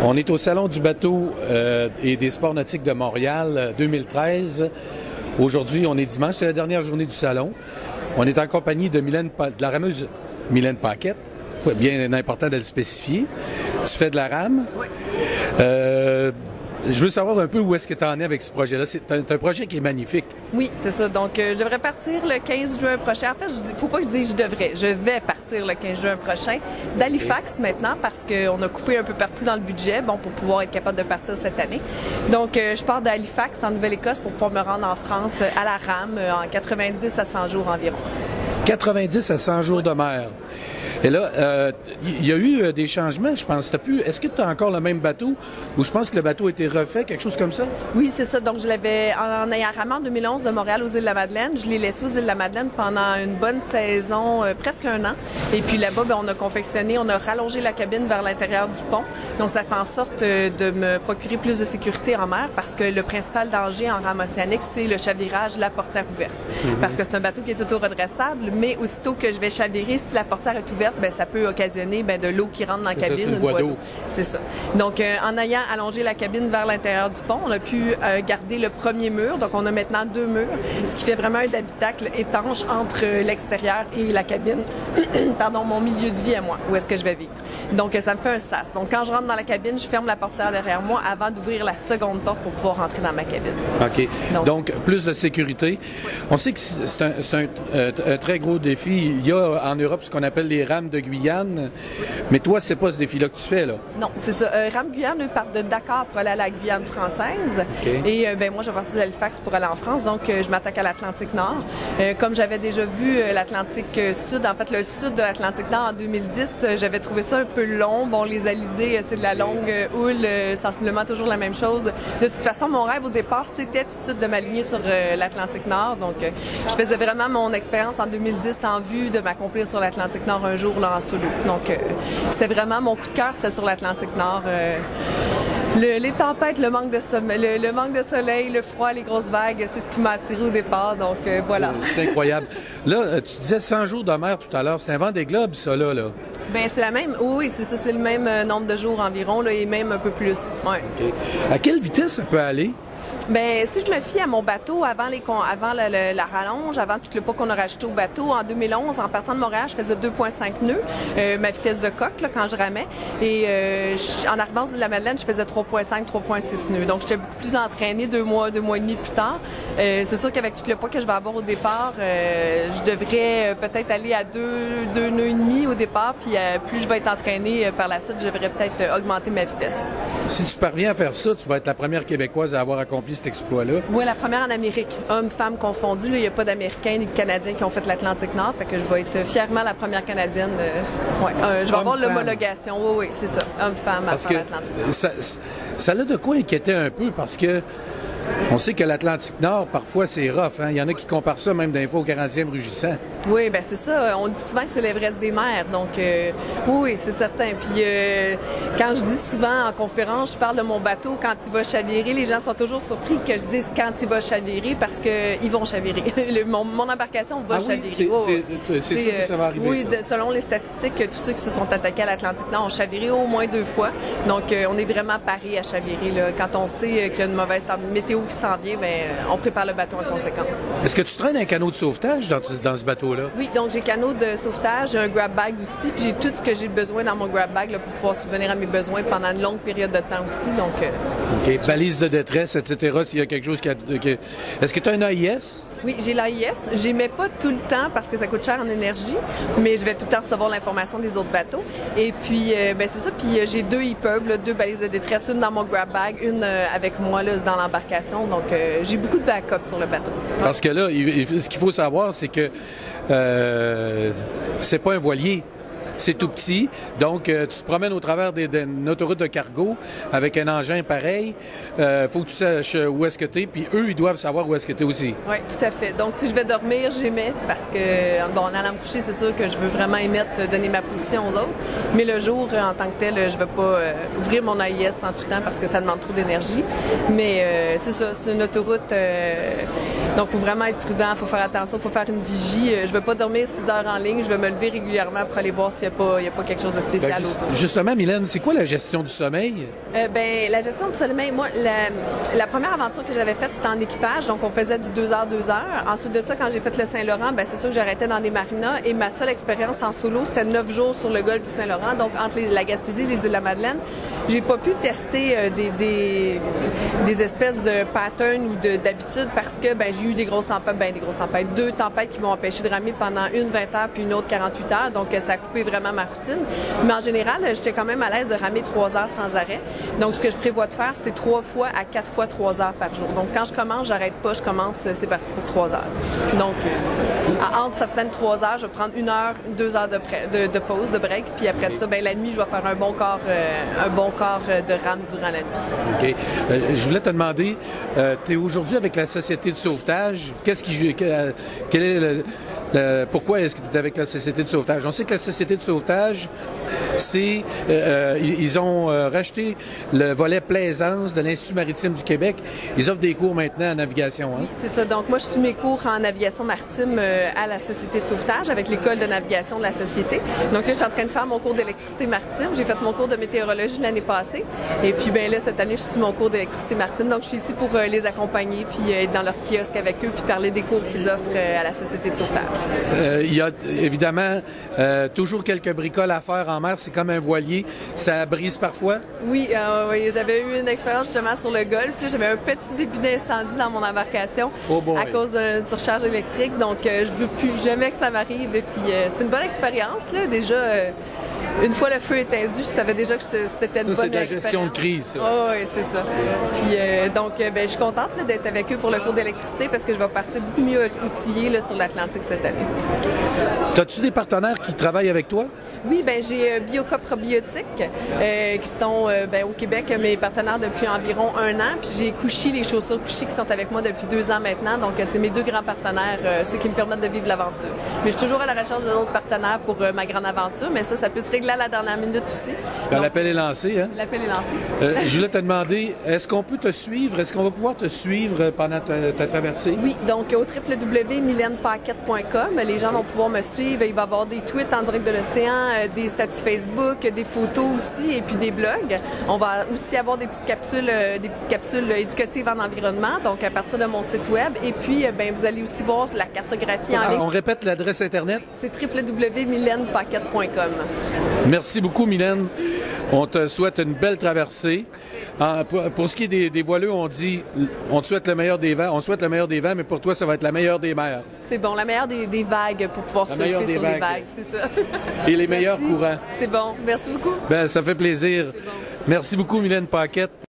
On est au Salon du bateau et des sports nautiques de Montréal 2013. Aujourd'hui, on est dimanche, c'est la dernière journée du salon. On est en compagnie de de la rameuse Mylène Paquette. Bien important de le spécifier. Tu fais de la rame. Oui. Je veux savoir un peu où est-ce que tu en es avec ce projet-là. C'est un projet qui est magnifique. Oui, c'est ça. Donc, je devrais partir le 15 juin prochain. En fait, il faut pas que je dise je devrais. Je vais partir le 15 juin prochain d'Halifax maintenant parce qu'on a coupé un peu partout dans le budget, pour pouvoir être capable de partir cette année. Donc, je pars d'Halifax en Nouvelle-Écosse pour pouvoir me rendre en France à la rame en 90 à 100 jours environ. 90 à 100 jours de mer. Et là, il y a eu des changements, je pense. Est-ce que tu as encore le même bateau ou je pense que le bateau a été refait, quelque chose comme ça? Oui, c'est ça. Donc, je l'avais en ayant ramé en 2011 de Montréal aux Îles-de-la-Madeleine. Je l'ai laissé aux Îles-de-la-Madeleine pendant une bonne saison, presque un an. Et puis là-bas, on a rallongé la cabine vers l'intérieur du pont. Donc, ça fait en sorte de me procurer plus de sécurité en mer parce que le principal danger en rame océanique, c'est le chavirage, la portière ouverte. Parce que c'est un bateau qui est auto-redressable, mais aussitôt que je vais chavirer, si la portière est ouverte, ça peut occasionner de l'eau qui rentre dans la cabine. C'est une boîte d'eau. C'est ça. Donc, en ayant allongé la cabine vers l'intérieur du pont, on a pu garder le premier mur. Donc, on a maintenant 2 murs, ce qui fait vraiment un habitacle étanche entre l'extérieur et la cabine. Pardon, mon milieu de vie à moi, où est-ce que je vais vivre. Donc, ça me fait un sas. Donc, quand je rentre dans la cabine, je ferme la portière derrière moi avant d'ouvrir la seconde porte pour pouvoir rentrer dans ma cabine. OK. Donc plus de sécurité. Oui. On sait que c'est un très gros défi. Il y a en Europe ce qu'on appelle les rames de Guyane. Mais toi, c'est pas ce défi-là que tu fais, là? Non, c'est ça. Rame Guyane, eux, partent de Dakar pour aller à la Guyane française. Okay. Et moi, je vais partir d'Halifax pour aller en France. Donc, je m'attaque à l'Atlantique Nord. Comme j'avais déjà vu l'Atlantique Sud, en fait, le sud de l'Atlantique Nord en 2010, j'avais trouvé ça un peu long. Bon, les alizés, c'est de la longue houle, sensiblement toujours la même chose. De toute façon, mon rêve au départ, c'était tout de suite de m'aligner sur l'Atlantique Nord. Donc, je faisais vraiment mon expérience en 2010 en vue de m'accomplir sur l'Atlantique Nord un jour, là, en solo. Donc, c'est vraiment mon coup de cœur, c'était sur l'Atlantique Nord. Les tempêtes, le manque de soleil, le froid, les grosses vagues, c'est ce qui m'a attiré au départ. Donc, voilà. C'est incroyable. Là, tu disais 100 jours de mer tout à l'heure. C'est un Vendée Globe, ça, là. Bien, c'est la même. Oui, c'est ça. C'est le même nombre de jours environ, là, et même un peu plus. Ouais. Okay. À quelle vitesse ça peut aller? Bien, si je me fie à mon bateau avant la rallonge, avant tout le poids qu'on a rajouté au bateau, en 2011, en partant de Montréal, je faisais 2,5 nœuds, ma vitesse de coque là, quand je ramais. Et en arrivant de la Madeleine, je faisais 3,5, 3,6 nœuds. Donc, j'étais beaucoup plus entraînée 2 mois et demi plus tard. C'est sûr qu'avec tout le poids que je vais avoir au départ, je devrais peut-être aller à 2 nœuds et demi au départ. Puis plus je vais être entraînée par la suite, je devrais peut-être augmenter ma vitesse. Si tu parviens à faire ça, tu vas être la première Québécoise à avoir accompli cet exploit-là. Oui, la première en Amérique. Hommes, femmes confondus. Il n'y a pas d'Américains ni de Canadiens qui ont fait l'Atlantique Nord. Fait que je vais être fièrement la première Canadienne. Je vais avoir l'homologation. Oui, c'est ça. Hommes, femmes à faire l'Atlantique Nord. Ça a de quoi inquiéter un peu parce que on sait que l'Atlantique Nord, parfois, c'est rough. Hein? Il y en a qui comparent ça même d'un fois au 40e rugissant. Oui, bien c'est ça. On dit souvent que c'est l'Everest des mers. Donc, oui, c'est certain. Puis, quand je dis souvent en conférence, je parle de mon bateau quand il va chavirer, les gens sont toujours surpris que je dise quand il va chavirer parce qu'ils vont chavirer. mon embarcation va chavirer. C'est sûr que ça va arriver. Oui, selon les statistiques, tous ceux qui se sont attaqués à l'Atlantique Nord ont chaviré au moins 2 fois. Donc, on est vraiment paré à chavirer. Là. Quand on sait qu'il y a une mauvaise météo qui s'en vient, on prépare le bateau en conséquence. Est-ce que tu traînes un canot de sauvetage dans ce bateau-là? Oui, donc j'ai canot de sauvetage, j'ai un grab bag aussi, puis j'ai tout ce que j'ai besoin dans mon grab bag là, pour pouvoir subvenir à mes besoins pendant une longue période de temps aussi. Donc, OK. Balise de détresse, etc. S'il y a quelque chose Est-ce que tu as un AIS? Oui, j'ai l'AIS. Je les mets pas tout le temps parce que ça coûte cher en énergie, mais je vais tout le temps recevoir l'information des autres bateaux. Et puis, c'est ça. Puis j'ai 2 EPUB, 2 balises de détresse, une dans mon grab bag, une avec moi là, dans l'embarcation. Donc, j'ai beaucoup de backup sur le bateau. Ouais. Parce que là, ce qu'il faut savoir, c'est que c'est pas un voilier. C'est tout petit, donc tu te promènes au travers d'une autoroute de cargo avec un engin pareil. Faut que tu saches où est-ce que tu es, puis eux, ils doivent savoir où est-ce que tu es aussi. Oui, tout à fait. Donc, si je vais dormir, j'émets, parce que, en allant me coucher, c'est sûr que je veux vraiment émettre, donner ma position aux autres. Mais le jour, en tant que tel, je ne vais pas ouvrir mon AIS en tout temps parce que ça demande trop d'énergie. Mais c'est ça, c'est une autoroute. Donc, il faut vraiment être prudent, il faut faire attention, il faut faire une vigie. Je ne vais pas dormir 6 heures en ligne, je vais me lever régulièrement pour aller voir s'il y a n'y a pas quelque chose de spécial autour. Justement, Mylène, c'est quoi la gestion du sommeil? La gestion du sommeil, moi, la première aventure que j'avais faite, c'était en équipage, donc on faisait du 2 heures. Ensuite de ça, quand j'ai fait le Saint-Laurent, c'est sûr que j'arrêtais dans des marinas et ma seule expérience en solo, c'était 9 jours sur le golfe du Saint-Laurent, donc entre la Gaspésie et les îles de la Madeleine. J'ai pas pu tester des espèces de patterns ou d'habitudes parce que j'ai eu des grosses tempêtes, 2 tempêtes qui m'ont empêché de ramer pendant une 20 heures puis une autre 48 heures, donc ça a coupé vraiment ma routine. Mais en général, j'étais quand même à l'aise de ramer 3 heures sans arrêt. Donc ce que je prévois de faire, c'est 3 fois à 4 fois 3 heures par jour. Donc quand je commence, j'arrête pas, je commence, c'est parti pour 3 heures. Donc entre certaines 3 heures, je vais prendre 1 heure, 2 heures de pause, de break, puis après ça, la nuit, je vais faire un bon quart de rame durant la nuit. OK. Je voulais te demander, tu es aujourd'hui avec la Société de sauvetage. Pourquoi est-ce que tu es avec la Société de sauvetage? On sait que la Société de sauvetage, ils ont racheté le volet plaisance de l'Institut maritime du Québec. Ils offrent des cours maintenant en navigation. Hein? Oui, c'est ça. Donc moi, je suis mes cours en navigation maritime à la Société de sauvetage avec l'École de navigation de la Société. Donc là, je suis en train de faire mon cours d'électricité maritime. J'ai fait mon cours de météorologie l'année passée. Et puis là, cette année, je suis mon cours d'électricité maritime. Donc je suis ici pour les accompagner, puis être dans leur kiosque avec eux, puis parler des cours qu'ils offrent à la Société de sauvetage. Il y a évidemment toujours quelques bricoles à faire en mer. C'est comme un voilier. Ça brise parfois? Oui, j'avais eu une expérience justement sur le golfe. J'avais un petit début d'incendie dans mon embarcation à cause d'une surcharge électrique. Donc, je veux plus jamais que ça m'arrive. Et puis, c'est une bonne expérience. Là. Déjà, une fois le feu éteint, je savais déjà que c'était une bonne expérience. C'est de la gestion de crise. Oui, c'est ça. Puis, donc, je suis contente d'être avec eux pour le cours d'électricité parce que je vais partir beaucoup mieux outillée là, sur l'Atlantique cette année. As-tu des partenaires qui travaillent avec toi? Oui, j'ai Bioca Probiotiques qui sont au Québec mes partenaires depuis environ 1 an. Puis j'ai Couchy, les chaussures Couchy qui sont avec moi depuis 2 ans maintenant. Donc c'est mes 2 grands partenaires, ceux qui me permettent de vivre l'aventure. Mais je suis toujours à la recherche d'autres partenaires pour ma grande aventure, mais ça peut se régler à la dernière minute aussi. L'appel est lancé, hein? L'appel est lancé. Je voulais te demander, est-ce qu'on peut te suivre? Est-ce qu'on va pouvoir te suivre pendant ta traversée? Oui, donc au www.mylenepaquette.com, les gens vont pouvoir me suivre. Il va y avoir des tweets en direct de l'océan, des statuts Facebook, des photos aussi et puis des blogs. On va aussi avoir des petites capsules éducatives en environnement, donc à partir de mon site web. Et puis, vous allez aussi voir la cartographie en ligne. On répète l'adresse Internet? C'est www.mylenepaquette.com. Merci beaucoup, Mylène. On te souhaite une belle traversée. Pour ce qui est des voileux, on te souhaite le meilleur des vents. On souhaite le meilleur des vents, mais pour toi, ça va être la meilleure des mers. C'est bon, la meilleure des vagues pour pouvoir surfer sur les vagues, c'est ça. Et les meilleurs courants. C'est bon. Merci beaucoup. Ça fait plaisir. Bon. Merci beaucoup, Mylène Paquette.